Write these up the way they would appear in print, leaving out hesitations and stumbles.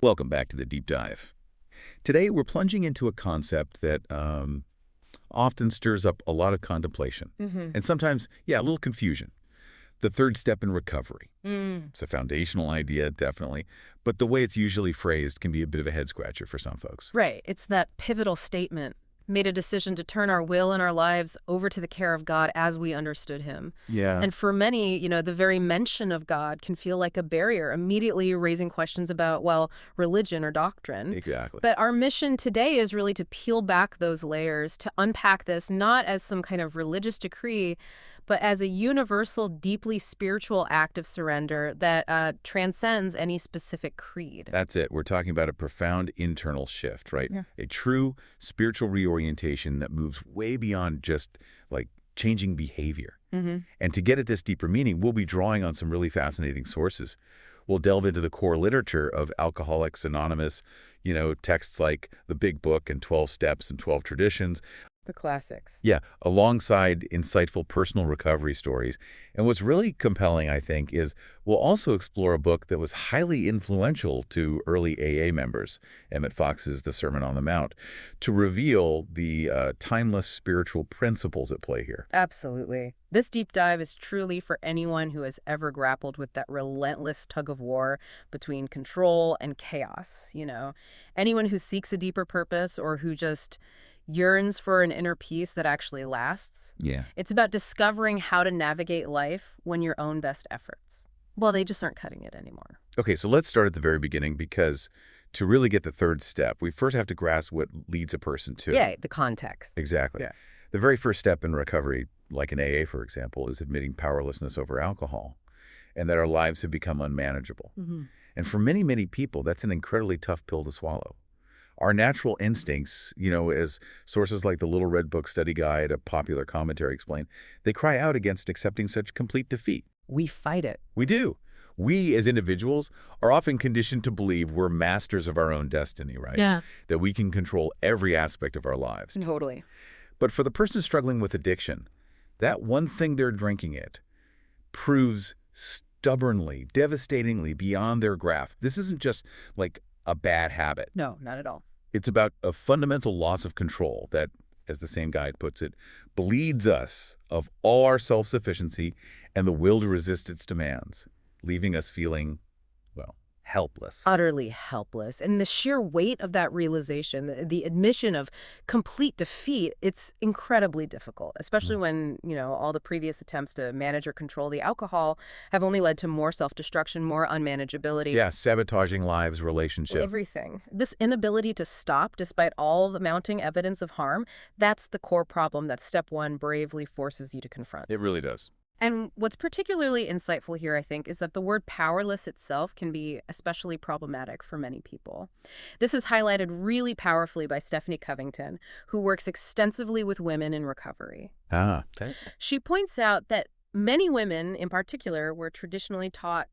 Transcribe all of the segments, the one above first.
Welcome back to the deep dive. Today, we're plunging into a concept that often stirs up a lot of contemplation Hmm. and sometimes, yeah, a little confusion. The third step in recovery. Mm, It's a foundational idea, definitely, but the way it's usually phrased can be a bit of a head scratcher for some folks. right. It's that pivotal statement. Made a decision to turn our will and our lives over to the care of God as we understood him. Yeah, And for many, the very mention of God can feel like a barrier, immediately raising questions about, well, religion or doctrine. exactly. But our mission today is really to peel back those layers, to unpack this not as some kind of religious decree, but as a universal, deeply spiritual act of surrender that transcends any specific creed. That's it. We're talking about a profound internal shift, right? A true spiritual reorientation that moves way beyond just like changing behavior. Hmm. And to get at this deeper meaning, we'll be drawing on some really fascinating sources. We'll delve into the core literature of Alcoholics Anonymous, texts like The Big Book and 12 Steps and 12 Traditions. The classics. Yeah, alongside insightful personal recovery stories. And what's really compelling, I think, is we'll also explore a book that was highly influential to early AA members, Emmett Fox's The Sermon on the Mount, to reveal the timeless spiritual principles at play here. Absolutely. This deep dive is truly for anyone who has ever grappled with that relentless tug of war between control and chaos, Anyone who seeks a deeper purpose or who just yearns for an inner peace that actually lasts. Yeah. It's about discovering how to navigate life when your own best efforts, well, they just aren't cutting it anymore. Okay, so let's start at the very beginning because to really get the third step, we first have to grasp what leads a person to. Yeah, the context. Exactly. Yeah. The very first step in recovery, like in AA, for example, is admitting powerlessness over alcohol and that our lives have become unmanageable. Hmm. And for many, many people, that's an incredibly tough pill to swallow. Our natural instincts, as sources like the Little Red Book Study Guide, a popular commentary explain, they cry out against accepting such complete defeat. We fight it. We do. We, as individuals, are often conditioned to believe we're masters of our own destiny, right? Yeah. That we can control every aspect of our lives. Totally. But for the person struggling with addiction, that one thing they're drinking it proves stubbornly, devastatingly beyond their grasp. This isn't just like a bad habit. No, not at all. It's about a fundamental loss of control that, as the same guide puts it, bleeds us of all our self-sufficiency and the will to resist its demands, leaving us feeling, well, helpless. Utterly helpless. And the sheer weight of that realization, the admission of complete defeat, it's incredibly difficult, especially when, all the previous attempts to manage or control the alcohol have only led to more self-destruction, more unmanageability. Yeah, sabotaging lives, relationships. Everything. This inability to stop, despite all the mounting evidence of harm, that's the core problem that step one bravely forces you to confront. It really does. And what's particularly insightful here, I think, is that the word powerless itself can be especially problematic for many people. This is highlighted really powerfully by Stephanie Covington, who works extensively with women in recovery. Okay. She points out that many women, in particular, were traditionally taught,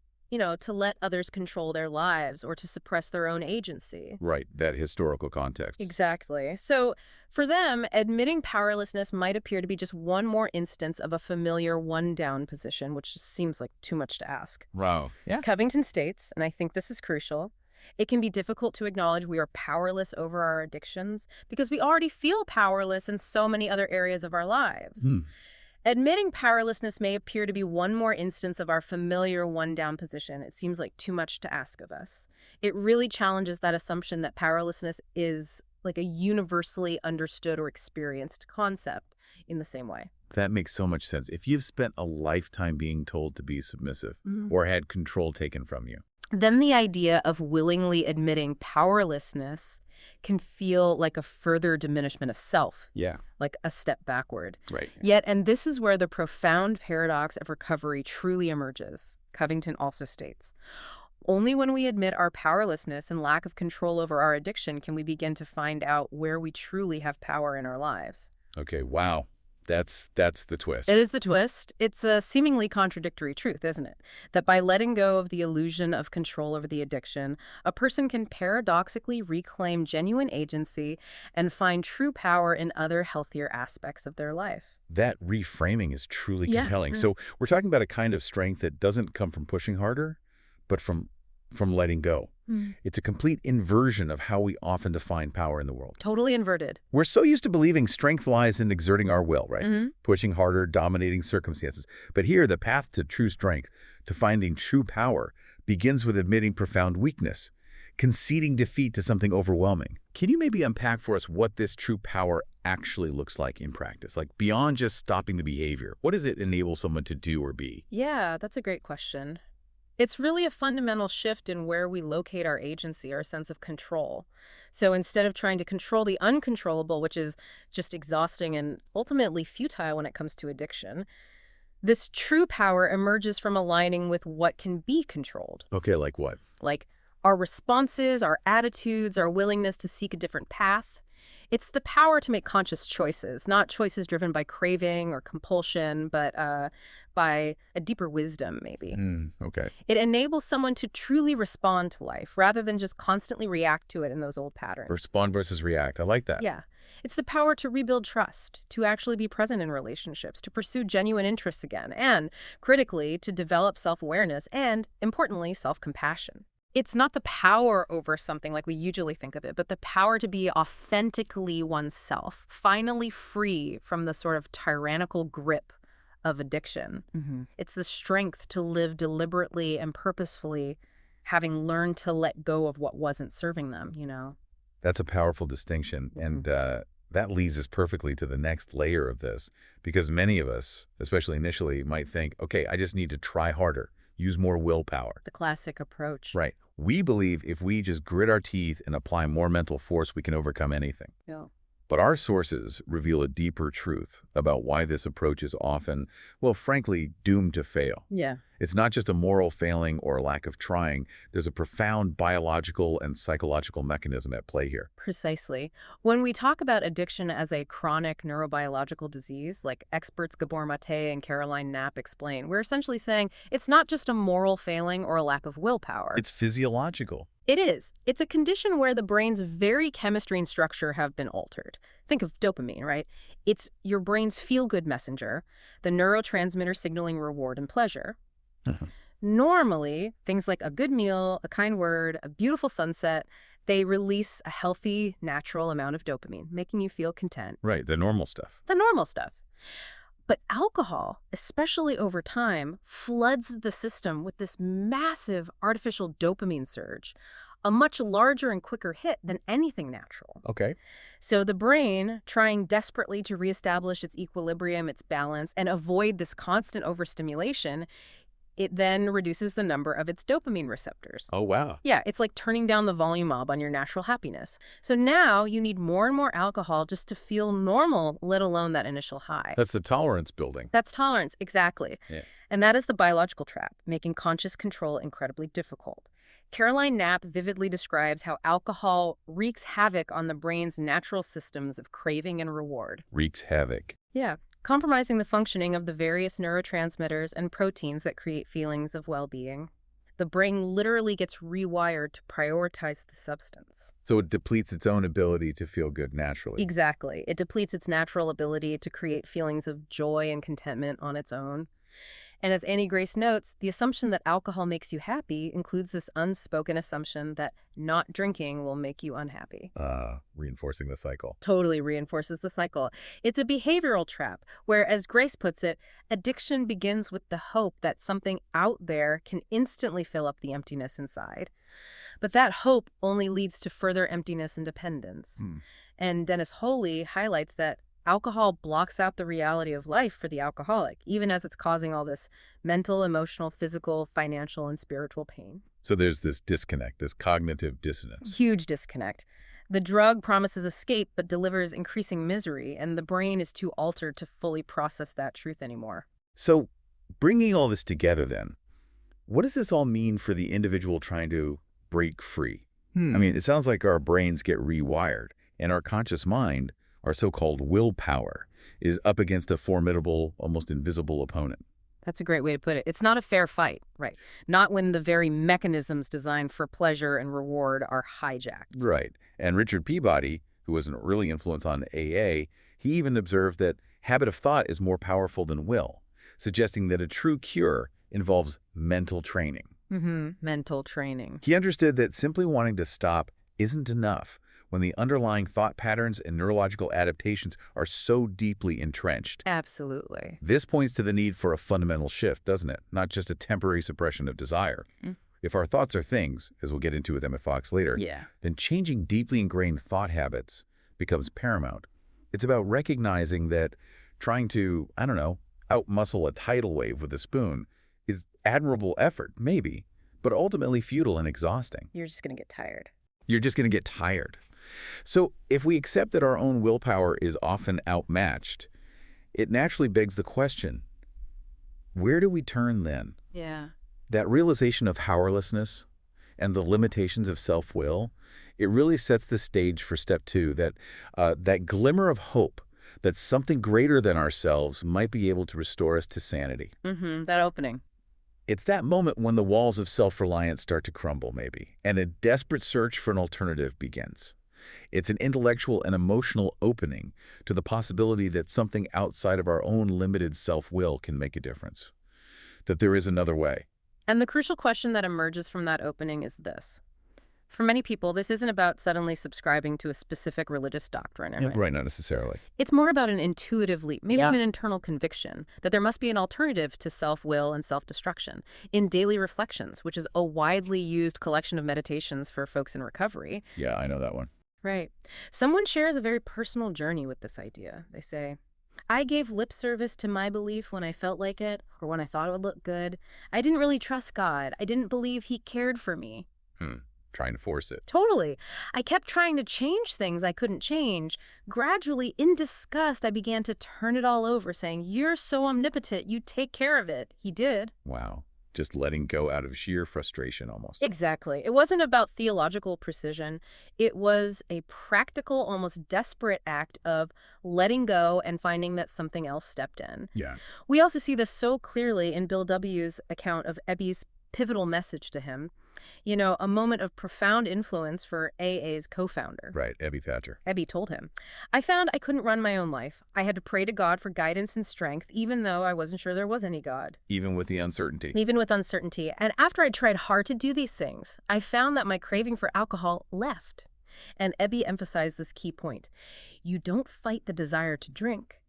to let others control their lives or to suppress their own agency. Right, that historical context. Exactly. So for them, admitting powerlessness might appear to be just one more instance of a familiar one-down position, which just seems like too much to ask. Wow. Yeah. Covington states, and I think this is crucial, it can be difficult to acknowledge we are powerless over our addictions because we already feel powerless in so many other areas of our lives. Admitting powerlessness may appear to be one more instance of our familiar one-down position. It seems like too much to ask of us. It really challenges that assumption that powerlessness is like a universally understood or experienced concept in the same way. That makes so much sense. If you've spent a lifetime being told to be submissive or had control taken from you. Then the idea of willingly admitting powerlessness can feel like a further diminishment of self. Yeah. Like a step backward. Right. Yet, and this is where the profound paradox of recovery truly emerges, Covington also states. Only when we admit our powerlessness and lack of control over our addiction can we begin to find out where we truly have power in our lives. Okay, wow. That's the twist. It is the twist. It's a seemingly contradictory truth, isn't it? That by letting go of the illusion of control over the addiction, a person can paradoxically reclaim genuine agency and find true power in other healthier aspects of their life. That reframing is truly Yeah. compelling. So we're talking about a kind of strength that doesn't come from pushing harder, but from letting go. Hmm. It's a complete inversion of how we often define power in the world. Totally inverted. We're so used to believing strength lies in exerting our will, right? Hmm. Pushing harder, dominating circumstances. But here, the path to true strength, to finding true power, begins with admitting profound weakness, conceding defeat to something overwhelming. Can you maybe unpack for us what this true power actually looks like in practice? Like beyond just stopping the behavior, what does it enable someone to do or be? Yeah, that's a great question. It's really a fundamental shift in where we locate our agency, our sense of control. So instead of trying to control the uncontrollable, which is just exhausting and ultimately futile when it comes to addiction, this true power emerges from aligning with what can be controlled. Okay, like what? Like our responses, our attitudes, our willingness to seek a different path. It's the power to make conscious choices, not choices driven by craving or compulsion, but by a deeper wisdom, maybe. Okay. It enables someone to truly respond to life rather than just constantly react to it in those old patterns. Respond versus react. I like that. Yeah. It's the power to rebuild trust, to actually be present in relationships, to pursue genuine interests again, and, critically, to develop self-awareness and, importantly, self-compassion. It's not the power over something like we usually think of it, but the power to be authentically oneself, finally free from the sort of tyrannical grip of addiction. It's the strength to live deliberately and purposefully, having learned to let go of what wasn't serving them. That's a powerful distinction. And that leads us perfectly to the next layer of this, because many of us, especially initially, might think, okay, I just need to try harder, use more willpower. The classic approach. Right. We believe if we just grit our teeth and apply more mental force, we can overcome anything. Yeah. But our sources reveal a deeper truth about why this approach is often, well, frankly, doomed to fail. Yeah. It's not just a moral failing or a lack of trying. There's a profound biological and psychological mechanism at play here. Precisely. When we talk about addiction as a chronic neurobiological disease, like experts Gabor Mate and Caroline Knapp explain, we're essentially saying it's not just a moral failing or a lack of willpower. It's physiological. It is. It's a condition where the brain's very chemistry and structure have been altered. Think of dopamine, right? It's your brain's feel-good messenger, the neurotransmitter signaling reward and pleasure. Normally, things like a good meal, a kind word, a beautiful sunset, they release a healthy, natural amount of dopamine, making you feel content. Right, the normal stuff. The normal stuff. But alcohol, especially over time, floods the system with this massive artificial dopamine surge, a much larger and quicker hit than anything natural. Okay. So the brain, trying desperately to reestablish its equilibrium, its balance, and avoid this constant overstimulation, it then reduces the number of its dopamine receptors. Oh, wow. Yeah, it's like turning down the volume knob on your natural happiness. So now you need more and more alcohol just to feel normal, let alone that initial high. That's the tolerance building. That's tolerance, exactly. Yeah. And that is the biological trap, making conscious control incredibly difficult. Caroline Knapp vividly describes how alcohol wreaks havoc on the brain's natural systems of craving and reward. Wreaks havoc. Yeah, compromising the functioning of the various neurotransmitters and proteins that create feelings of well-being. The brain literally gets rewired to prioritize the substance. So it depletes its own ability to feel good naturally. Exactly. It depletes its natural ability to create feelings of joy and contentment on its own. And as Annie Grace notes, the assumption that alcohol makes you happy includes this unspoken assumption that not drinking will make you unhappy. Reinforcing the cycle. Totally reinforces the cycle. It's a behavioral trap where, as Grace puts it, addiction begins with the hope that something out there can instantly fill up the emptiness inside. But that hope only leads to further emptiness and dependence. And Dennis Holey highlights that alcohol blocks out the reality of life for the alcoholic, even as it's causing all this mental, emotional, physical, financial, and spiritual pain. So there's this disconnect, this cognitive dissonance. Huge disconnect. The drug promises escape but delivers increasing misery, and the brain is too altered to fully process that truth anymore. So bringing all this together then, what does this all mean for the individual trying to break free? I mean, it sounds like our brains get rewired, and our conscious mind, our so-called willpower, is up against a formidable, almost invisible opponent. That's a great way to put it. It's not a fair fight, right? Not when the very mechanisms designed for pleasure and reward are hijacked. Right. And Richard Peabody, who was an early influence on AA, he even observed that habit of thought is more powerful than will, suggesting that a true cure involves mental training. Mental training. He understood that simply wanting to stop isn't enough when the underlying thought patterns and neurological adaptations are so deeply entrenched. Absolutely. This points to the need for a fundamental shift, doesn't it? Not just a temporary suppression of desire. Mm. If our thoughts are things, as we'll get into with Emmett Fox later, Yeah. then changing deeply ingrained thought habits becomes paramount. It's about recognizing that trying to, I don't know, outmuscle a tidal wave with a spoon is admirable effort, maybe, but ultimately futile and exhausting. You're just going to get tired. You're just going to get tired. So if we accept that our own willpower is often outmatched, it naturally begs the question, where do we turn then? Yeah. That realization of powerlessness and the limitations of self-will, it really sets the stage for step two, that glimmer of hope that something greater than ourselves might be able to restore us to sanity. That opening. It's that moment when the walls of self-reliance start to crumble, maybe, and a desperate search for an alternative begins. It's an intellectual and emotional opening to the possibility that something outside of our own limited self-will can make a difference, that there is another way. And the crucial question that emerges from that opening is this. For many people, this isn't about suddenly subscribing to a specific religious doctrine. Yeah, right, not necessarily. It's more about an intuitive leap, maybe an internal conviction, that there must be an alternative to self-will and self-destruction. In Daily Reflections, which is a widely used collection of meditations for folks in recovery. Yeah, I know that one. Right. Someone shares a very personal journey with this idea. They say, I gave lip service to my belief when I felt like it, or when I thought it would look good. I didn't really trust God. I didn't believe he cared for me. Trying to force it. Totally. I kept trying to change things I couldn't change. Gradually, in disgust, I began to turn it all over, saying, you're so omnipotent, you take care of it. He did. Wow. Just letting go out of sheer frustration almost. Exactly. It wasn't about theological precision. It was a practical, almost desperate act of letting go and finding that something else stepped in. Yeah. We also see this so clearly in Bill W.'s account of Ebby's pivotal message to him. You know, a moment of profound influence for AA's co-founder. Right, Ebby Thatcher. Ebby told him, I found I couldn't run my own life. I had to pray to God for guidance and strength, even though I wasn't sure there was any God. Even with the uncertainty. Even with uncertainty. And after I tried hard to do these things, I found that my craving for alcohol left. And Ebby emphasized this key point. You don't fight the desire to drink.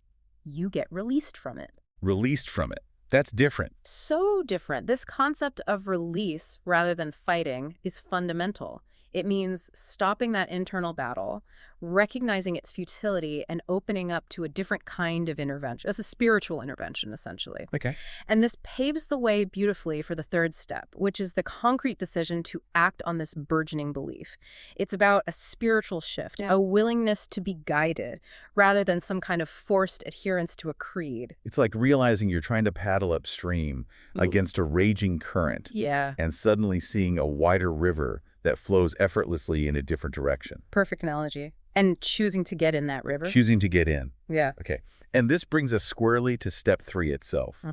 You get released from it. Released from it. That's different. So different. This concept of release rather than fighting is fundamental. It means stopping that internal battle, recognizing its futility, and opening up to a different kind of intervention. It's a spiritual intervention, essentially. Okay. And this paves the way beautifully for the third step, which is the concrete decision to act on this burgeoning belief. It's about a spiritual shift, a willingness to be guided, rather than some kind of forced adherence to a creed. It's like realizing you're trying to paddle upstream against a raging current. Yeah. And suddenly seeing a wider river that flows effortlessly in a different direction. Perfect analogy. And choosing to get in that river. Choosing to get in. Yeah. Okay. And this brings us squarely to step 3 itself.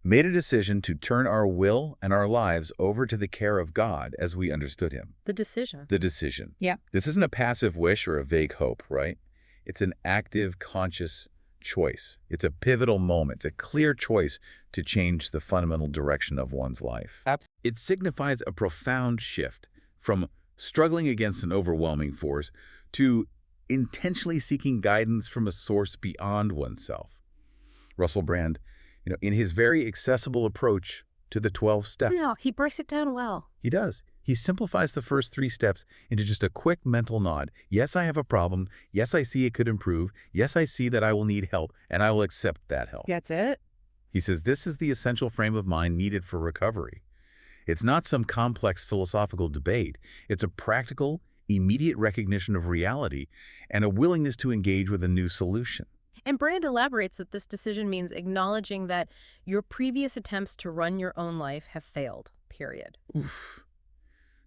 Made a decision to turn our will and our lives over to the care of God as we understood him. The decision. The decision. Yeah. This isn't a passive wish or a vague hope, right? It's an active, conscious choice. It's a pivotal moment, a clear choice to change the fundamental direction of one's life. It signifies a profound shift from struggling against an overwhelming force to intentionally seeking guidance from a source beyond oneself. Russell Brand, in his very accessible approach to the 12 steps. No, he breaks it down well. He does. He simplifies the first 3 steps into just a quick mental nod. Yes, I have a problem. Yes, I see it could improve. Yes, I see that I will need help, and I will accept that help. That's it. He says this is the essential frame of mind needed for recovery. It's not some complex philosophical debate. It's a practical, immediate recognition of reality and a willingness to engage with a new solution. And Brand elaborates that this decision means acknowledging that your previous attempts to run your own life have failed, period. Oof.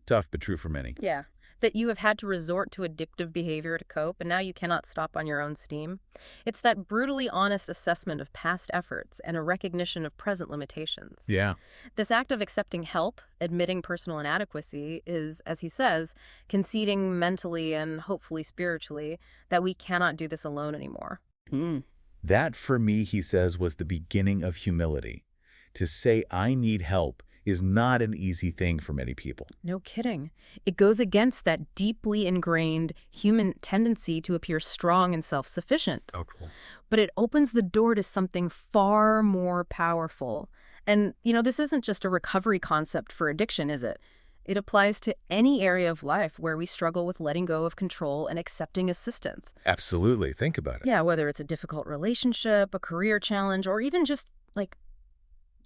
Tough, but true for many. Yeah. That you have had to resort to addictive behavior to cope, and now you cannot stop on your own steam. It's that brutally honest assessment of past efforts and a recognition of present limitations. Yeah. This act of accepting help, admitting personal inadequacy, is, as he says, conceding mentally and hopefully spiritually that we cannot do this alone anymore. That, for me, he says, was the beginning of humility. To say I need help is not an easy thing for many people. No kidding. It goes against that deeply ingrained human tendency to appear strong and self-sufficient. Oh, cool. But it opens the door to something far more powerful. And, this isn't just a recovery concept for addiction, is it? It applies to any area of life where we struggle with letting go of control and accepting assistance. Absolutely. Think about it. Yeah, whether it's a difficult relationship, a career challenge, or even just like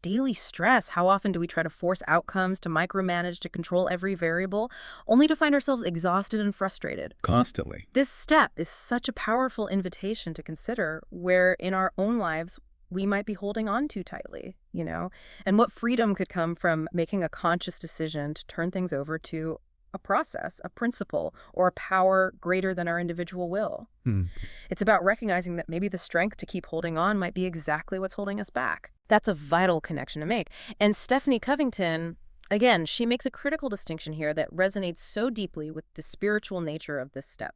daily stress. How often do we try to force outcomes, to micromanage, to control every variable, only to find ourselves exhausted and frustrated? Constantly. This step is such a powerful invitation to consider where in our own lives we might be holding on too tightly, and what freedom could come from making a conscious decision to turn things over to a process, a principle, or a power greater than our individual will. It's about recognizing that maybe the strength to keep holding on might be exactly what's holding us back. That's a vital connection to make. And Stephanie Covington, again, she makes a critical distinction here that resonates so deeply with the spiritual nature of this step.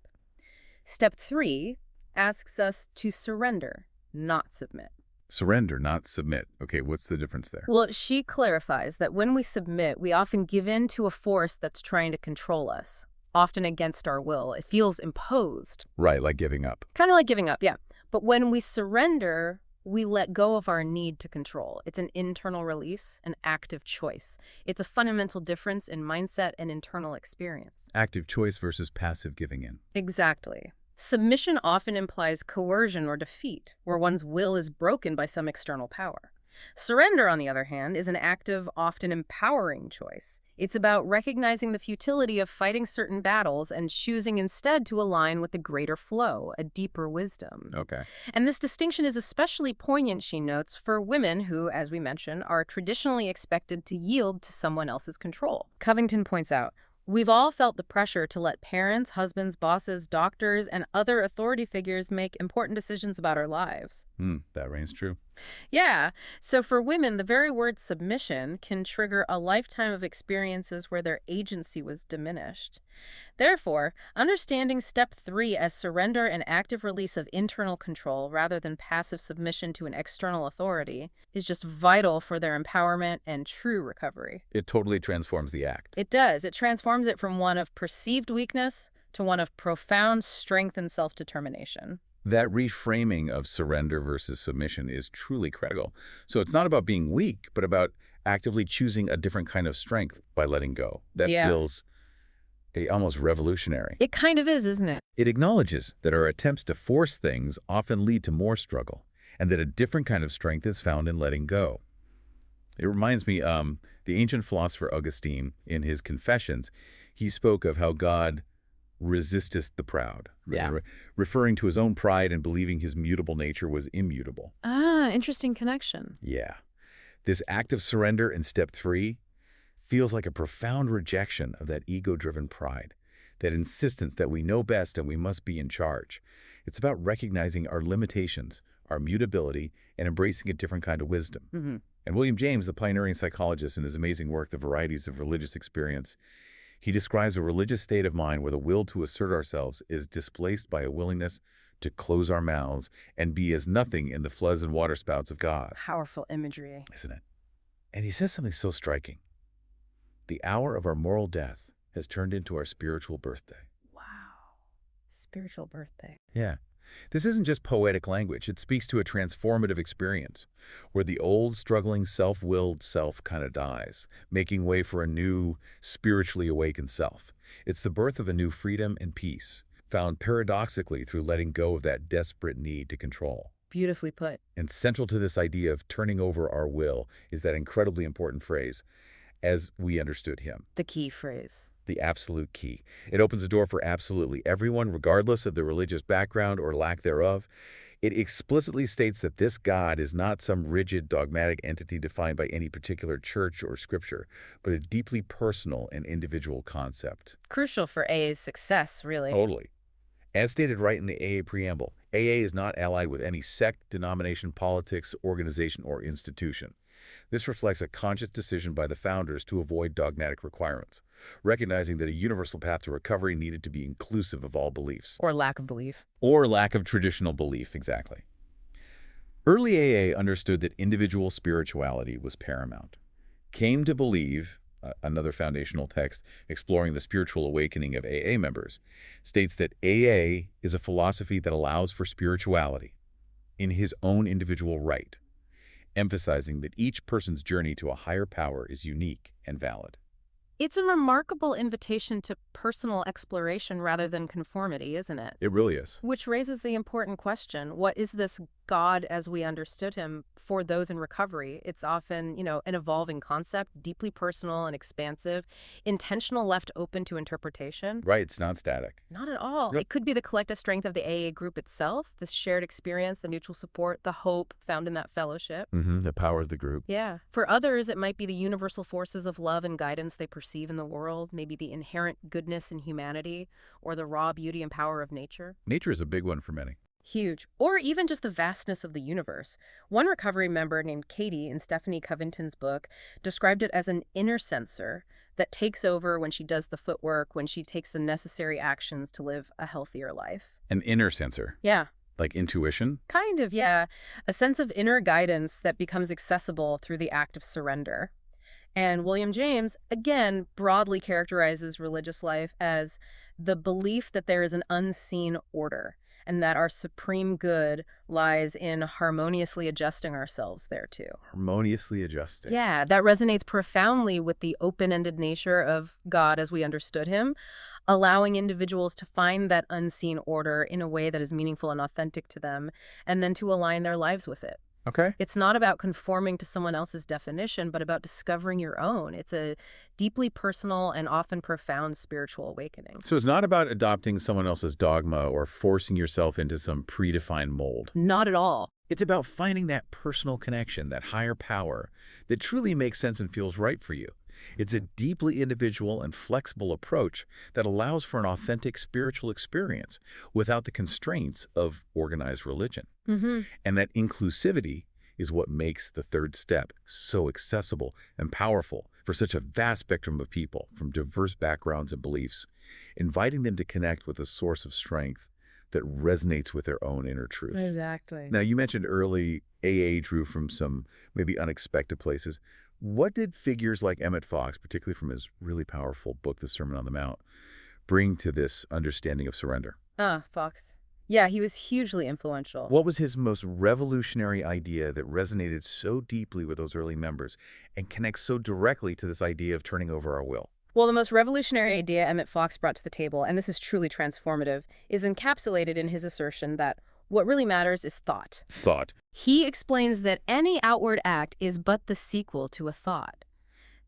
Step 3 asks us to surrender, not submit. Surrender, not submit. Okay, what's the difference there? Well, she clarifies that when we submit, we often give in to a force that's trying to control us, often against our will. It feels imposed. Right, like giving up. Kind of like giving up, yeah. But when we surrender, we let go of our need to control. It's an internal release, an active choice. It's a fundamental difference in mindset and internal experience. Active choice versus passive giving in. Exactly. Submission often implies coercion or defeat, where one's will is broken by some external power. Surrender, on the other hand, is an active, often empowering choice. It's about recognizing the futility of fighting certain battles and choosing instead to align with the greater flow, a deeper wisdom. Okay. And this distinction is especially poignant, she notes, for women who, as we mentioned, are traditionally expected to yield to someone else's control. Covington points out, we've all felt the pressure to let parents, husbands, bosses, doctors, and other authority figures make important decisions about our lives. That reigns true. Yeah. So for women, the very word submission can trigger a lifetime of experiences where their agency was diminished. Therefore, understanding step 3 as surrender and active release of internal control rather than passive submission to an external authority is just vital for their empowerment and true recovery. It totally transforms the act. It does. It transforms it from one of perceived weakness to one of profound strength and self-determination. That reframing of surrender versus submission is truly critical. So it's not about being weak, but about actively choosing a different kind of strength by letting go. That feels almost revolutionary. It kind of is, isn't it? It acknowledges that our attempts to force things often lead to more struggle, and that a different kind of strength is found in letting go. It reminds me, the ancient philosopher Augustine, in his Confessions, he spoke of how God resisteth the proud, referring to his own pride and believing his mutable nature was immutable. Ah, interesting connection. Yeah. This act of surrender in step 3 feels like a profound rejection of that ego-driven pride, that insistence that we know best and we must be in charge. It's about recognizing our limitations, our mutability, and embracing a different kind of wisdom. And William James, the pioneering psychologist, in his amazing work, The Varieties of Religious Experience, he describes a religious state of mind where the will to assert ourselves is displaced by a willingness to close our mouths and be as nothing in the floods and waterspouts of God. Powerful imagery. Isn't it? And he says something so striking. The hour of our moral death has turned into our spiritual birthday. Wow. Spiritual birthday. Yeah. This isn't just poetic language. It speaks to a transformative experience where the old, struggling, self-willed self kind of dies, making way for a new, spiritually awakened self. It's the birth of a new freedom and peace, found paradoxically through letting go of that desperate need to control. Beautifully put. And central to this idea of turning over our will is that incredibly important phrase, as we understood him. The key phrase. The absolute key. It opens the door for absolutely everyone, regardless of their religious background or lack thereof. It explicitly states that this God is not some rigid, dogmatic entity defined by any particular church or scripture, but a deeply personal and individual concept. Crucial for AA's success, really. Totally. As stated right in the AA preamble, AA is not allied with any sect, denomination, politics, organization, or institution. This reflects a conscious decision by the founders to avoid dogmatic requirements, recognizing that a universal path to recovery needed to be inclusive of all beliefs. Or lack of belief. Or lack of traditional belief, exactly. Early AA understood that individual spirituality was paramount. came to believe, another foundational text exploring the spiritual awakening of AA members, states that AA is a philosophy that allows for spirituality in his own individual right, emphasizing that each person's journey to a higher power is unique and valid. It's a remarkable invitation to personal exploration rather than conformity, isn't it? It really is. Which raises the important question, what is this God as we understood him for those in recovery? It's often, an evolving concept, deeply personal and expansive, intentional left open to interpretation. Right, it's not static. Not at all. Yep. It could be the collective strength of the AA group itself, this shared experience, the mutual support, the hope found in that fellowship. That powers the group. Yeah. For others, it might be the universal forces of love and guidance they perceive in the world, maybe the inherent goodness in humanity, or the raw beauty and power of nature. Nature is a big one for many. Huge. Or even just the vastness of the universe. One recovery member named Katie in Stephanie Covington's book described it as an inner sensor that takes over when she does the footwork, when she takes the necessary actions to live a healthier life. An inner sensor. Yeah. Like intuition? Kind of, yeah. A sense of inner guidance that becomes accessible through the act of surrender. And William James, again, broadly characterizes religious life as the belief that there is an unseen order and that our supreme good lies in harmoniously adjusting ourselves thereto. Harmoniously adjusting. Yeah, that resonates profoundly with the open-ended nature of God as we understood him, allowing individuals to find that unseen order in a way that is meaningful and authentic to them, and then to align their lives with it. Okay. It's not about conforming to someone else's definition, but about discovering your own. It's a deeply personal and often profound spiritual awakening. So it's not about adopting someone else's dogma or forcing yourself into some predefined mold. Not at all. It's about finding that personal connection, that higher power that truly makes sense and feels right for you. It's a deeply individual and flexible approach that allows for an authentic spiritual experience without the constraints of organized religion. And that inclusivity is what makes the third step so accessible and powerful for such a vast spectrum of people from diverse backgrounds and beliefs, inviting them to connect with a source of strength that resonates with their own inner truths. Exactly. Now, you mentioned early AA drew from some maybe unexpected places. What did figures like Emmett Fox, particularly from his really powerful book, The Sermon on the Mount, bring to this understanding of surrender? Fox. Yeah, he was hugely influential. What was his most revolutionary idea that resonated so deeply with those early members and connects so directly to this idea of turning over our will? Well, the most revolutionary idea Emmett Fox brought to the table, and this is truly transformative, is encapsulated in his assertion that what really matters is thought. Thought. He explains that any outward act is but the sequel to a thought.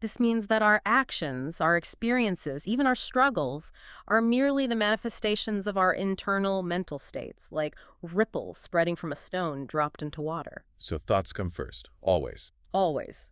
This means that our actions, our experiences, even our struggles, are merely the manifestations of our internal mental states, like ripples spreading from a stone dropped into water. So thoughts come first, always. Always.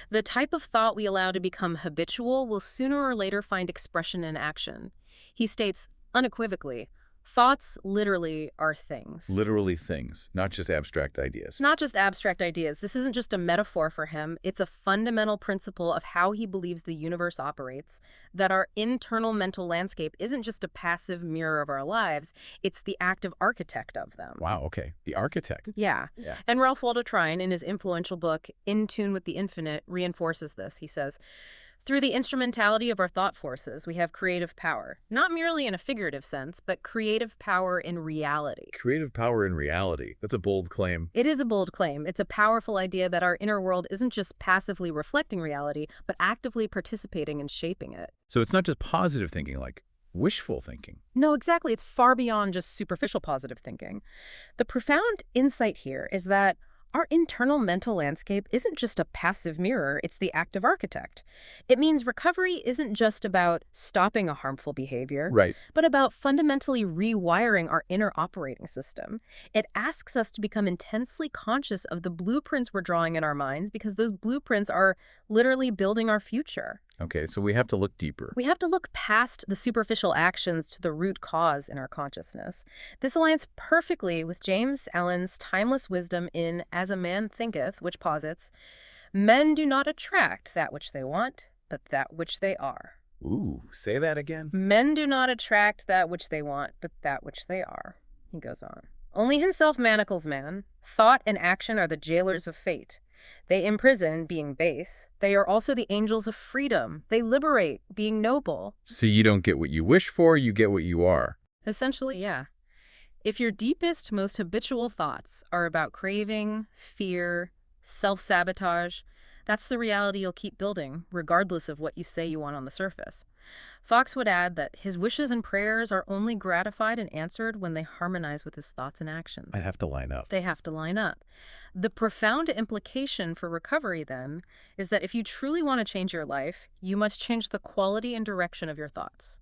The type of thought we allow to become habitual will sooner or later find expression in action. He states unequivocally, thoughts literally are things. Literally things, not just abstract ideas. Not just abstract ideas. This isn't just a metaphor for him. It's a fundamental principle of how he believes the universe operates, that our internal mental landscape isn't just a passive mirror of our lives, it's the active architect of them. Wow, okay. The architect. Yeah. And Ralph Waldo Trine, in his influential book, In Tune with the Infinite, reinforces this. He says, through the instrumentality of our thought forces, we have creative power, not merely in a figurative sense, but creative power in reality. Creative power in reality. That's a bold claim. It is a bold claim. It's a powerful idea that our inner world isn't just passively reflecting reality, but actively participating in shaping it. So it's not just positive thinking, like wishful thinking. No, exactly. It's far beyond just superficial positive thinking. The profound insight here is that our internal mental landscape isn't just a passive mirror, it's the active architect. It means recovery isn't just about stopping a harmful behavior, Right. but about fundamentally rewiring our inner operating system. It asks us to become intensely conscious of the blueprints we're drawing in our minds because those blueprints are literally building our future. Okay, so we have to look deeper. We have to look past the superficial actions to the root cause in our consciousness. This aligns perfectly with James Allen's timeless wisdom in As a Man Thinketh, which posits, men do not attract that which they want, but that which they are. Ooh, say that again? Men do not attract that which they want, but that which they are. He goes on. Only himself manacles man. Thought and action are the jailers of fate. They imprison, being base. They are also the angels of freedom. They liberate, being noble. So you don't get what you wish for, you get what you are. Essentially, yeah. If your deepest, most habitual thoughts are about craving, fear, self-sabotage, that's the reality you'll keep building, regardless of what you say you want on the surface. Fox would add that his wishes and prayers are only gratified and answered when they harmonize with his thoughts and I actions. have to line up. They have to line up. The profound implication for recovery, then, is that if you truly want to change your life, you must change the quality and direction of your thoughts.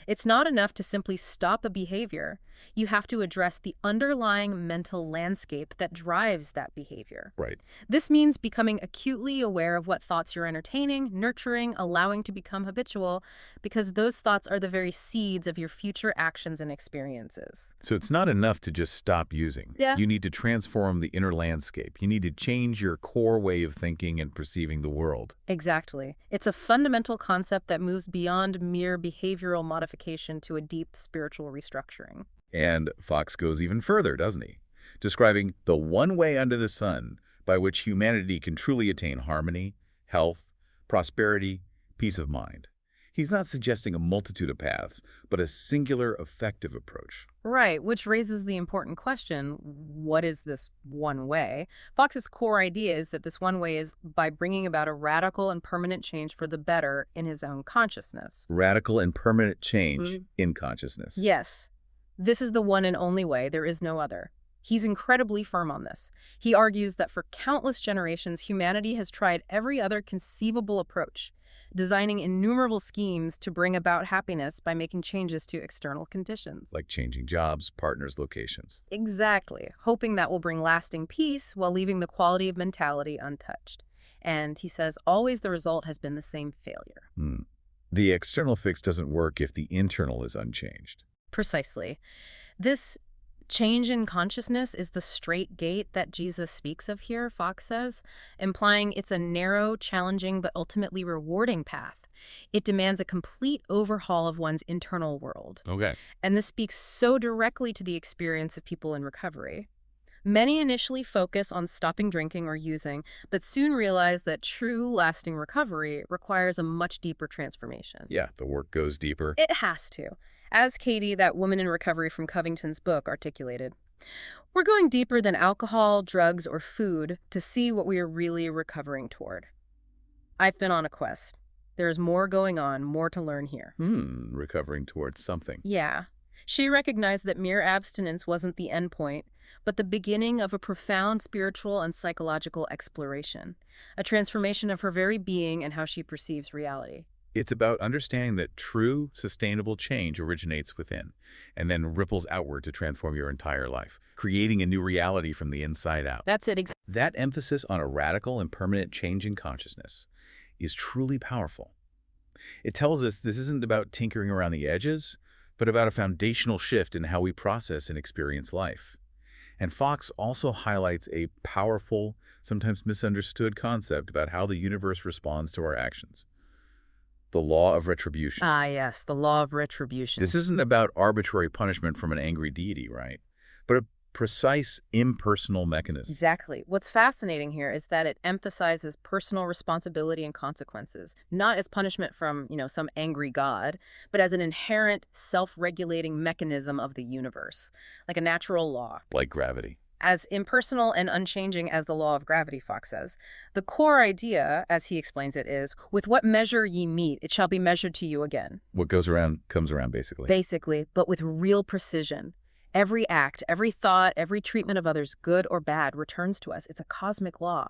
It's not enough to simply stop a behavior. You have to address the underlying mental landscape that drives that behavior. Right. This means becoming acutely aware of what thoughts you're entertaining, nurturing, allowing to become habitual, because those thoughts are the very seeds of your future actions and experiences. So it's not enough to just stop using. Yeah. You need to transform the inner landscape. You need to change your core way of thinking and perceiving the world. Exactly. It's a fundamental concept that moves beyond mere behavioral modification to a deep spiritual restructuring. And Fox goes even further, doesn't he? Describing the one way under the sun by which humanity can truly attain harmony, health, prosperity, peace of mind. He's not suggesting a multitude of paths, but a singular, effective approach. Right, which raises the important question, what is this one way? Fox's core idea is that this one way is by bringing about a radical and permanent change for the better in his own consciousness. Radical and permanent change in consciousness. Yes, this is the one and only way. There is no other. He's incredibly firm on this. He argues that for countless generations, humanity has tried every other conceivable approach, designing innumerable schemes to bring about happiness by making changes to external conditions. Like changing jobs, partners, locations. Exactly, hoping that will bring lasting peace while leaving the quality of mentality untouched. And he says always the result has been the same failure. The external fix doesn't work if the internal is unchanged. Precisely. This change in consciousness is the straight gate that Jesus speaks of here, Fox says, implying it's a narrow, challenging, but ultimately rewarding path. It demands a complete overhaul of one's internal world. Okay. And this speaks so directly to the experience of people in recovery. Many initially focus on stopping drinking or using, but soon realize that true, lasting recovery requires a much deeper transformation. Yeah, the work goes deeper. It has to. As Katie, that woman in recovery from Covington's book, articulated, we're going deeper than alcohol, drugs, or food to see what we are really recovering toward. I've been on a quest. There's more going on, more to learn here. Recovering towards something. Yeah. She recognized that mere abstinence wasn't the end point, but the beginning of a profound spiritual and psychological exploration, a transformation of her very being and how she perceives reality. It's about understanding that true, sustainable change originates within and then ripples outward to transform your entire life, creating a new reality from the inside out. That's it. That emphasis on a radical and permanent change in consciousness is truly powerful. It tells us this isn't about tinkering around the edges, but about a foundational shift in how we process and experience life. And Fox also highlights a powerful, sometimes misunderstood concept about how the universe responds to our actions. The law of retribution. Ah, yes, the law of retribution. This isn't about arbitrary punishment from an angry deity, right? But a precise, impersonal mechanism. Exactly. What's fascinating here is that it emphasizes personal responsibility and consequences, not as punishment from, some angry god, but as an inherent self-regulating mechanism of the universe, like a natural law. Like gravity. As impersonal and unchanging as the law of gravity, Fox says. The core idea, as he explains it, is, with what measure ye meet, it shall be measured to you again. What goes around comes around, basically. Basically, but with real precision. Every act, every thought, every treatment of others, good or bad, returns to us. It's a cosmic law.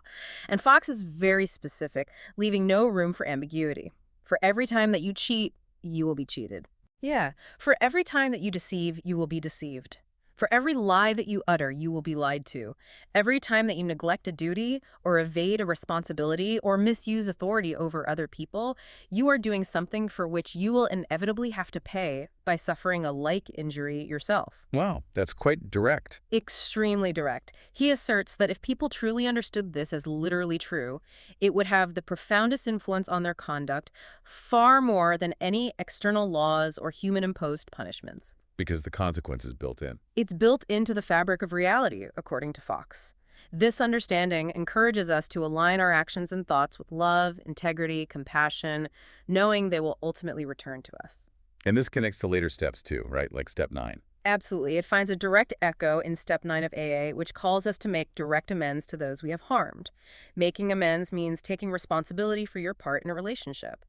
And Fox is very specific, leaving no room for ambiguity. For every time that you cheat, you will be cheated. Yeah. For every time that you deceive, you will be deceived. For every lie that you utter, you will be lied to. Every time that you neglect a duty or evade a responsibility or misuse authority over other people, you are doing something for which you will inevitably have to pay by suffering a like injury yourself. Wow, that's quite direct. Extremely direct. He asserts that if people truly understood this as literally true, it would have the profoundest influence on their conduct, far more than any external laws or human-imposed punishments. Because the consequence is built in. It's built into the fabric of reality, according to Fox. This understanding encourages us to align our actions and thoughts with love, integrity, compassion, knowing they will ultimately return to us. And this connects to later steps too, right? Like step 9. Absolutely. It finds a direct echo in Step 9 of AA, which calls us to make direct amends to those we have harmed. Making amends means taking responsibility for your part in a relationship.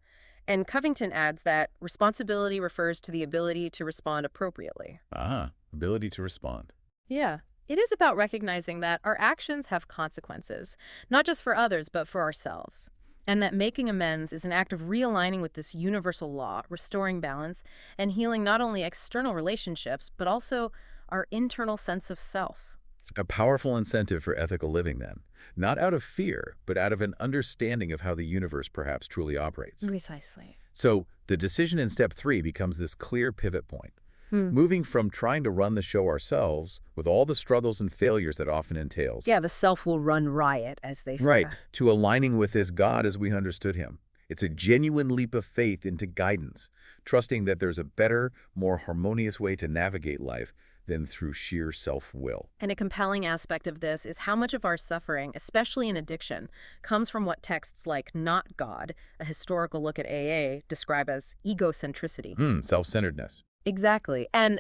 And Covington adds that responsibility refers to the ability to respond appropriately. Ah, ability to respond. Yeah. It is about recognizing that our actions have consequences, not just for others, but for ourselves. And that making amends is an act of realigning with this universal law, restoring balance, and healing not only external relationships, but also our internal sense of self. It's a powerful incentive for ethical living then. Not out of fear, but out of an understanding of how the universe perhaps truly operates. Precisely. So the decision in step 3 becomes this clear pivot point. Hmm. Moving from trying to run the show ourselves, with all the struggles and failures that often entails. Yeah, the self will run riot, as they say. Right, to aligning with this God as we understood him. It's a genuine leap of faith into guidance, trusting that there's a better, more harmonious way to navigate life than through sheer self-will. And a compelling aspect of this is how much of our suffering, especially in addiction, comes from what texts like Not God, a historical look at AA, describe as egocentricity. Self-centeredness. Exactly. And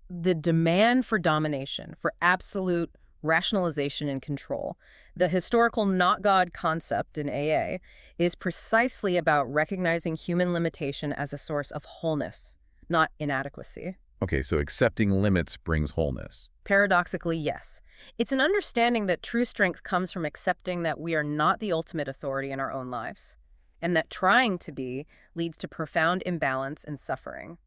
the demand for domination, for absolute rationalization and control. The historical not God concept in AA is precisely about recognizing human limitation as a source of wholeness, not inadequacy. Okay, so accepting limits brings wholeness. Paradoxically, yes. It's an understanding that true strength comes from accepting that we are not the ultimate authority in our own lives, and that trying to be leads to profound imbalance and suffering.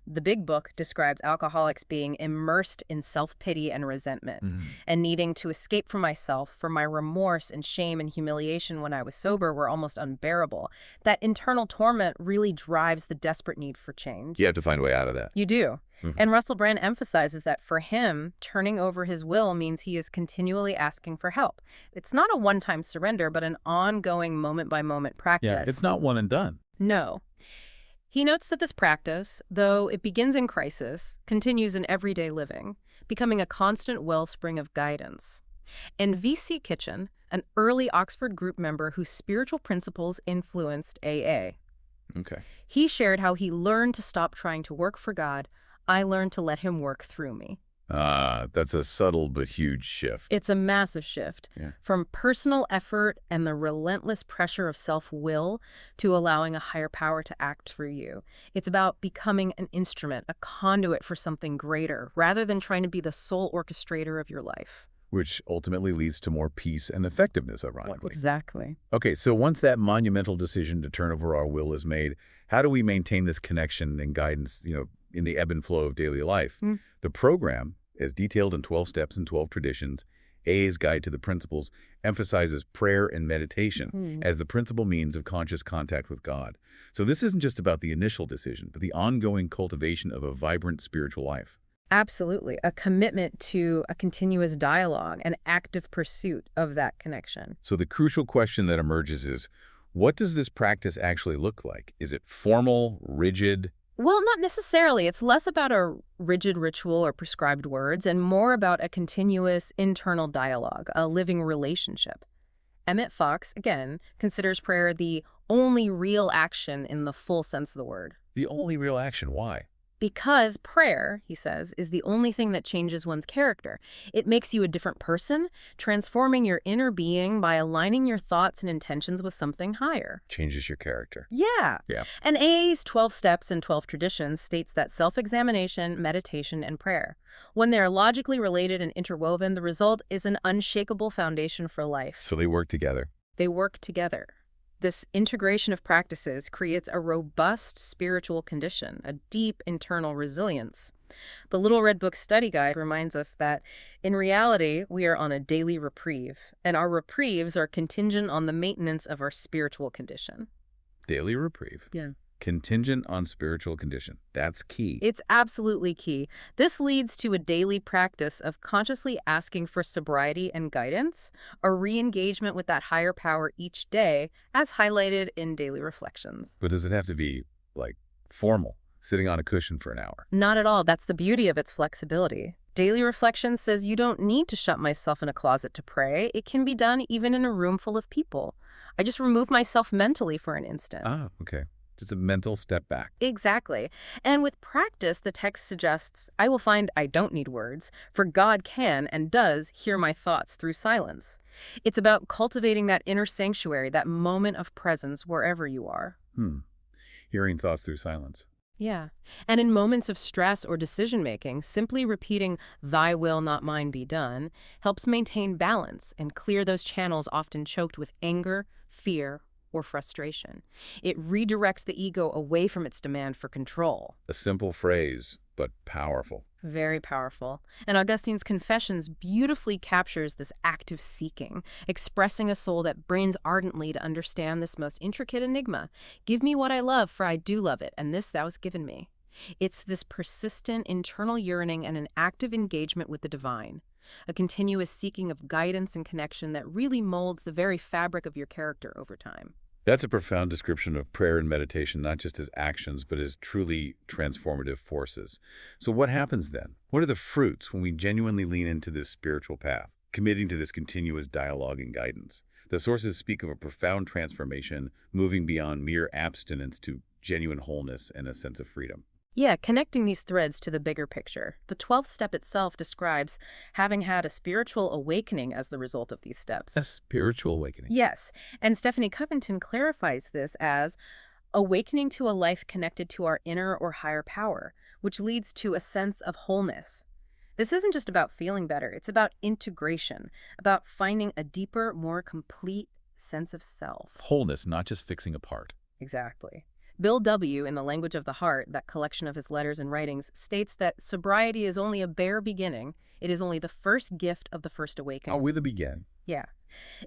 The Big Book describes alcoholics being immersed in self-pity and resentment, and needing to escape from myself, for my remorse and shame and humiliation when I was sober were almost unbearable. That internal torment really drives the desperate need for change. You have to find a way out of that. You do. And Russell Brand emphasizes that for him, turning over his will means he is continually asking for help. It's not a one-time surrender, but an ongoing moment-by-moment practice. Yeah, it's not one and done. No. He notes that this practice, though it begins in crisis, continues in everyday living, becoming a constant wellspring of guidance. And V.C. Kitchen, an early Oxford group member whose spiritual principles influenced AA. Okay. He shared how he learned to stop trying to work for God. I learned to let him work through me. That's a subtle but huge shift. It's a massive shift. Yeah. From personal effort and the relentless pressure of self-will to allowing a higher power to act for you. It's about becoming an instrument, a conduit for something greater, rather than trying to be the sole orchestrator of your life. Which ultimately leads to more peace and effectiveness, ironically. Exactly. Okay, so once that monumental decision to turn over our will is made, how do we maintain this connection and guidance, in the ebb and flow of daily life? The program, as detailed in 12 Steps and 12 Traditions, AA's Guide to the Principles, emphasizes prayer and meditation as the principal means of conscious contact with God. So this isn't just about the initial decision, but the ongoing cultivation of a vibrant spiritual life. Absolutely. A commitment to a continuous dialogue, an active pursuit of that connection. So the crucial question that emerges is, what does this practice actually look like? Is it formal, rigid? Well, not necessarily. It's less about a rigid ritual or prescribed words and more about a continuous internal dialogue, a living relationship. Emmett Fox, again, considers prayer the only real action in the full sense of the word. The only real action. Why? Because prayer, he says, is the only thing that changes one's character. It makes you a different person, transforming your inner being by aligning your thoughts and intentions with something higher. Changes your character. Yeah. And AA's 12 Steps and 12 Traditions states that self-examination, meditation, and prayer, when they are logically related and interwoven, the result is an unshakable foundation for life. So they work together. They work together. This integration of practices creates a robust spiritual condition, a deep internal resilience. The Little Red Book Study Guide reminds us that, in reality, we are on a daily reprieve, and our reprieves are contingent on the maintenance of our spiritual condition. Daily reprieve. Yeah. Contingent on spiritual condition. That's key. It's absolutely key. This leads to a daily practice of consciously asking for sobriety and guidance, a re-engagement with that higher power each day, as highlighted in daily reflections. But does it have to be, formal, sitting on a cushion for an hour? Not at all. That's the beauty of its flexibility. Daily reflection says you don't need to shut myself in a closet to pray. It can be done even in a room full of people. I just remove myself mentally for an instant. Ah, okay. Just a mental step back. Exactly. And with practice, the text suggests, I will find I don't need words, for God can and does hear my thoughts through silence. It's about cultivating that inner sanctuary, that moment of presence wherever you are. Hmm. Hearing thoughts through silence. Yeah. And in moments of stress or decision-making, simply repeating, thy will, not mine, be done, helps maintain balance and clear those channels often choked with anger, fear, or frustration. It redirects the ego away from its demand for control. A simple phrase, but powerful. Very powerful. And Augustine's Confessions beautifully captures this active seeking, expressing a soul that burns ardently to understand this most intricate enigma. Give me what I love, for I do love it, and this thou hast given me. It's this persistent internal yearning and an active engagement with the divine, a continuous seeking of guidance and connection that really molds the very fabric of your character over time. That's a profound description of prayer and meditation, not just as actions, but as truly transformative forces. So what happens then? What are the fruits when we genuinely lean into this spiritual path, committing to this continuous dialogue and guidance? The sources speak of a profound transformation, moving beyond mere abstinence to genuine wholeness and a sense of freedom. Yeah, connecting these threads to the bigger picture. The 12th step itself describes having had a spiritual awakening as the result of these steps. A spiritual awakening. Yes, and Stephanie Covington clarifies this as awakening to a life connected to our inner or higher power, which leads to a sense of wholeness. This isn't just about feeling better, it's about integration, about finding a deeper, more complete sense of self. Wholeness, not just fixing a part. Exactly. Bill W., in The Language of the Heart, that collection of his letters and writings, states that sobriety is only a bare beginning. It is only the first gift of the first awakening. Oh, with a begin. Yeah.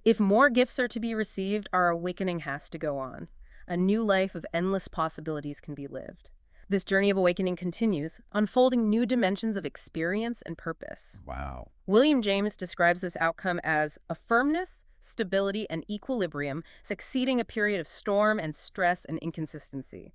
If more gifts are to be received, our awakening has to go on. A new life of endless possibilities can be lived. This journey of awakening continues, unfolding new dimensions of experience and purpose. Wow. William James describes this outcome as a firmness, stability, and equilibrium succeeding a period of storm and stress and inconsistency.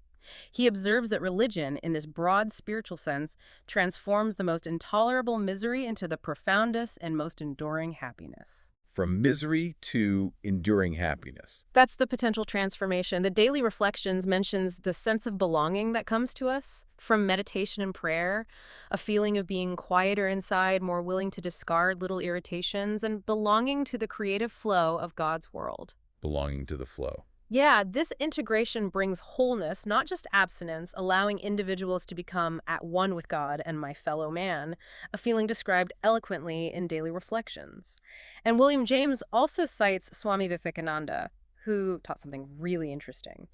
He observes that religion, in this broad spiritual sense, transforms the most intolerable misery into the profoundest and most enduring happiness. From misery to enduring happiness. That's the potential transformation. The Daily Reflections mentions the sense of belonging that comes to us from meditation and prayer, a feeling of being quieter inside, more willing to discard little irritations, and belonging to the creative flow of God's world. Belonging to the flow. Yeah, this integration brings wholeness, not just abstinence, allowing individuals to become at one with God and my fellow man, a feeling described eloquently in Daily Reflections. And William James also cites Swami Vivekananda, who taught something really interesting.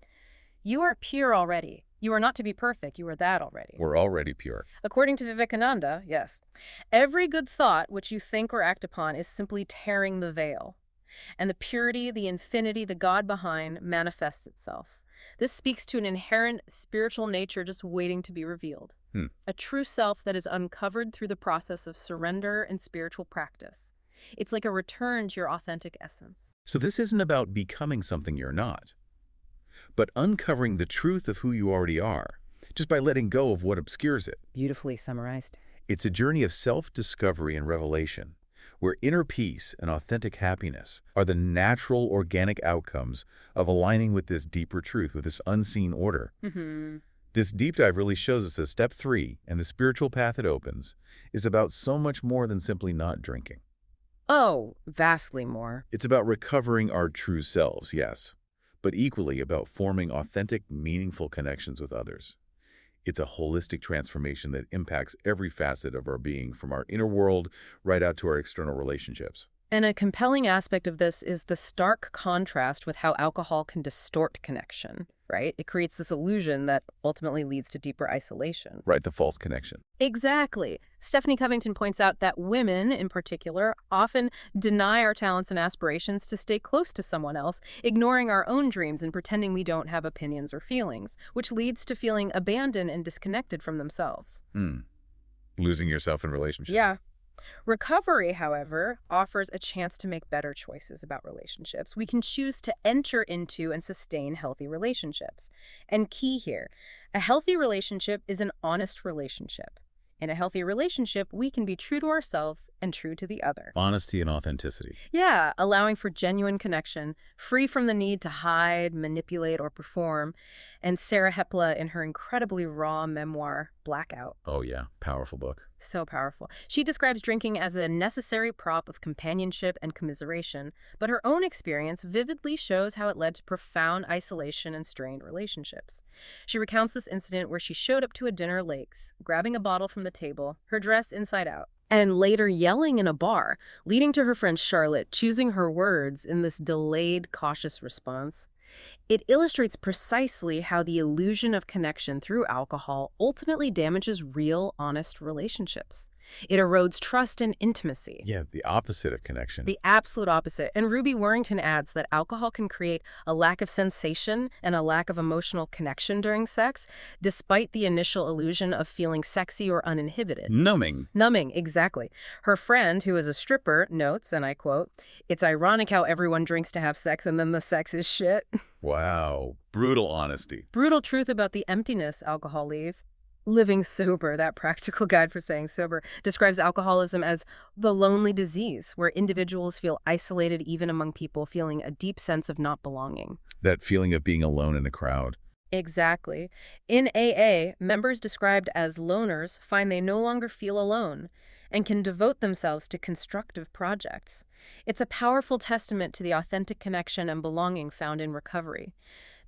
You are pure already. You are not to be perfect. You are that already. We're already pure. According to Vivekananda, yes, every good thought which you think or act upon is simply tearing the veil. And the purity, the infinity, the God behind manifests itself. This speaks to an inherent spiritual nature just waiting to be revealed. A true self that is uncovered through the process of surrender and spiritual practice. It's like a return to your authentic essence. So this isn't about becoming something you're not, but uncovering the truth of who you already are, just by letting go of what obscures it. Beautifully summarized. It's a journey of self-discovery and revelation, where inner peace and authentic happiness are the natural, organic outcomes of aligning with this deeper truth, with this unseen order. This deep dive really shows us that step 3, and the spiritual path it opens, is about so much more than simply not drinking. Oh, vastly more. It's about recovering our true selves, yes, but equally about forming authentic, meaningful connections with others. It's a holistic transformation that impacts every facet of our being, from our inner world right out to our external relationships. And a compelling aspect of this is the stark contrast with how alcohol can distort connection, right? It creates this illusion that ultimately leads to deeper isolation. Right, the false connection. Exactly. Stephanie Covington points out that women, in particular, often deny our talents and aspirations to stay close to someone else, ignoring our own dreams and pretending we don't have opinions or feelings, which leads to feeling abandoned and disconnected from themselves. Losing yourself in relationships. Yeah. Recovery, however, offers a chance to make better choices about relationships. We can choose to enter into and sustain healthy relationships. And key here, a healthy relationship is an honest relationship. In a healthy relationship, we can be true to ourselves and true to the other. Honesty and authenticity. Yeah, allowing for genuine connection, free from the need to hide, manipulate, or perform. And Sarah Hepla, in her incredibly raw memoir, Blackout. Oh yeah, powerful book. So powerful. She describes drinking as a necessary prop of companionship and commiseration, but her own experience vividly shows how it led to profound isolation and strained relationships. She recounts this incident where she showed up to a dinner late, grabbing a bottle from the table, her dress inside out, and later yelling in a bar, leading to her friend Charlotte choosing her words in this delayed, cautious response. It illustrates precisely how the illusion of connection through alcohol ultimately damages real, honest relationships. It erodes trust and intimacy. Yeah, the opposite of connection. The absolute opposite. And Ruby Warrington adds that alcohol can create a lack of sensation and a lack of emotional connection during sex, despite the initial illusion of feeling sexy or uninhibited. Numbing. Numbing, exactly. Her friend, who is a stripper, notes, and I quote, "It's ironic how everyone drinks to have sex and then the sex is shit." Wow. Brutal honesty. Brutal truth about the emptiness alcohol leaves. Living Sober, that practical guide for staying sober, describes alcoholism as the lonely disease, where individuals feel isolated even among people feeling a deep sense of not belonging. That feeling of being alone in a crowd. Exactly. In AA, members described as loners find they no longer feel alone and can devote themselves to constructive projects. It's a powerful testament to the authentic connection and belonging found in recovery.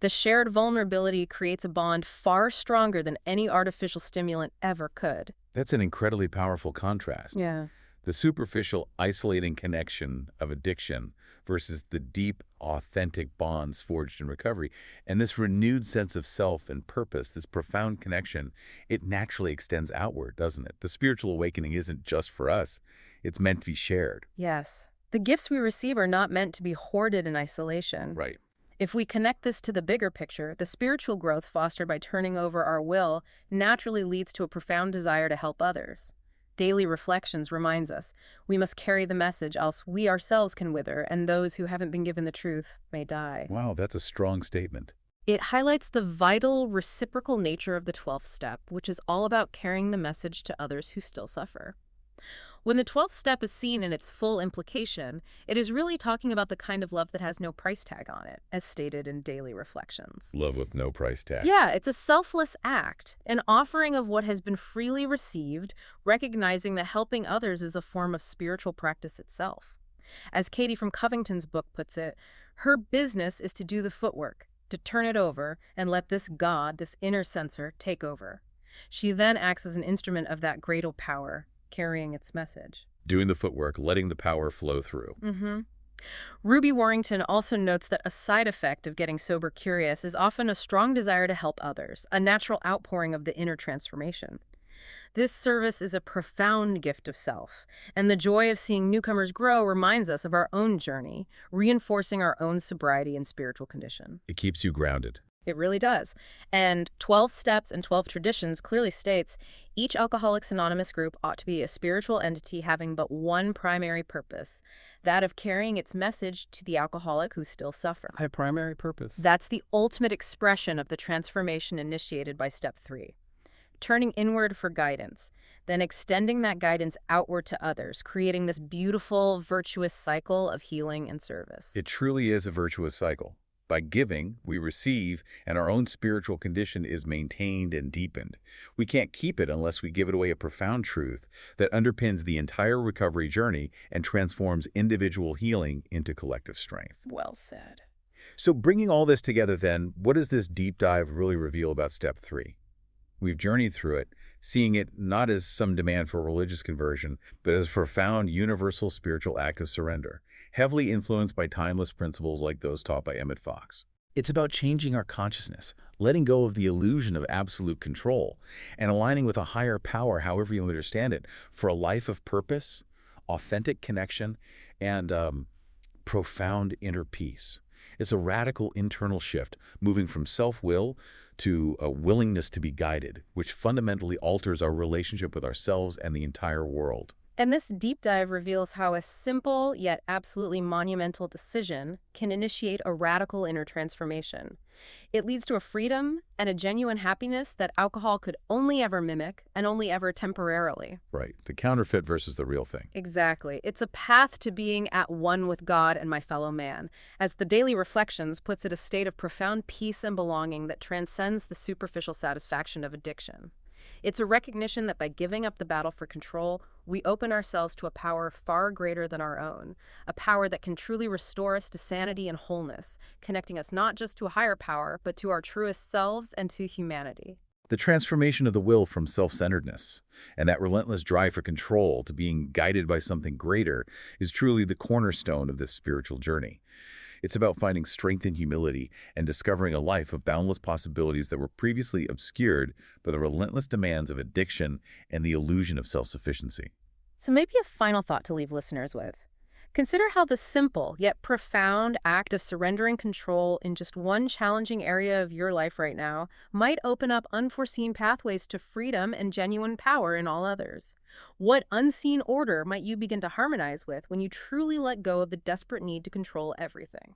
The shared vulnerability creates a bond far stronger than any artificial stimulant ever could. That's an incredibly powerful contrast. Yeah. The superficial, isolating connection of addiction versus the deep, authentic bonds forged in recovery. And this renewed sense of self and purpose, this profound connection, it naturally extends outward, doesn't it? The spiritual awakening isn't just for us. It's meant to be shared. Yes. The gifts we receive are not meant to be hoarded in isolation. Right. If we connect this to the bigger picture, the spiritual growth fostered by turning over our will naturally leads to a profound desire to help others. Daily reflections reminds us we must carry the message, else we ourselves can wither, and those who haven't been given the truth may die. Wow, that's a strong statement. It highlights the vital, reciprocal nature of the 12th step, which is all about carrying the message to others who still suffer. When the 12th step is seen in its full implication, it is really talking about the kind of love that has no price tag on it, as stated in Daily Reflections. Love with no price tag. Yeah, it's a selfless act, an offering of what has been freely received, recognizing that helping others is a form of spiritual practice itself. As Katie from Covington's book puts it, her business is to do the footwork, to turn it over, and let this God, this inner censor, take over. She then acts as an instrument of that greater power, carrying its message. Doing the footwork, letting the power flow through. Ruby Warrington also notes that a side effect of getting sober curious is often a strong desire to help others, a natural outpouring of the inner transformation. This service is a profound gift of self, and the joy of seeing newcomers grow reminds us of our own journey, reinforcing our own sobriety and spiritual condition. It keeps you grounded. It really does. And 12 Steps and 12 Traditions clearly states each Alcoholics Anonymous group ought to be a spiritual entity having but one primary purpose, that of carrying its message to the alcoholic who still suffers. A primary purpose. That's the ultimate expression of the transformation initiated by Step 3. Turning inward for guidance, then extending that guidance outward to others, creating this beautiful, virtuous cycle of healing and service. It truly is a virtuous cycle. By giving, we receive, and our own spiritual condition is maintained and deepened. We can't keep it unless we give it away a profound truth that underpins the entire recovery journey and transforms individual healing into collective strength. Well said. So bringing all this together then, what does this deep dive really reveal about Step 3? We've journeyed through it, seeing it not as some demand for religious conversion, but as a profound universal spiritual act of surrender, heavily influenced by timeless principles like those taught by Emmett Fox. It's about changing our consciousness, letting go of the illusion of absolute control, and aligning with a higher power, however you understand it, for a life of purpose, authentic connection, and profound inner peace. It's a radical internal shift, moving from self-will to a willingness to be guided, which fundamentally alters our relationship with ourselves and the entire world. And this deep dive reveals how a simple yet absolutely monumental decision can initiate a radical inner transformation. It leads to a freedom and a genuine happiness that alcohol could only ever mimic and only ever temporarily. Right. The counterfeit versus the real thing. Exactly. It's a path to being at one with God and my fellow man. As the Daily Reflections puts it, a state of profound peace and belonging that transcends the superficial satisfaction of addiction. It's a recognition that by giving up the battle for control, we open ourselves to a power far greater than our own, a power that can truly restore us to sanity and wholeness, connecting us not just to a higher power, but to our truest selves and to humanity. The transformation of the will from self-centeredness and that relentless drive for control to being guided by something greater is truly the cornerstone of this spiritual journey. It's about finding strength in humility and discovering a life of boundless possibilities that were previously obscured by the relentless demands of addiction and the illusion of self-sufficiency. So maybe a final thought to leave listeners with. Consider how the simple yet profound act of surrendering control in just one challenging area of your life right now might open up unforeseen pathways to freedom and genuine power in all others. What unseen order might you begin to harmonize with when you truly let go of the desperate need to control everything?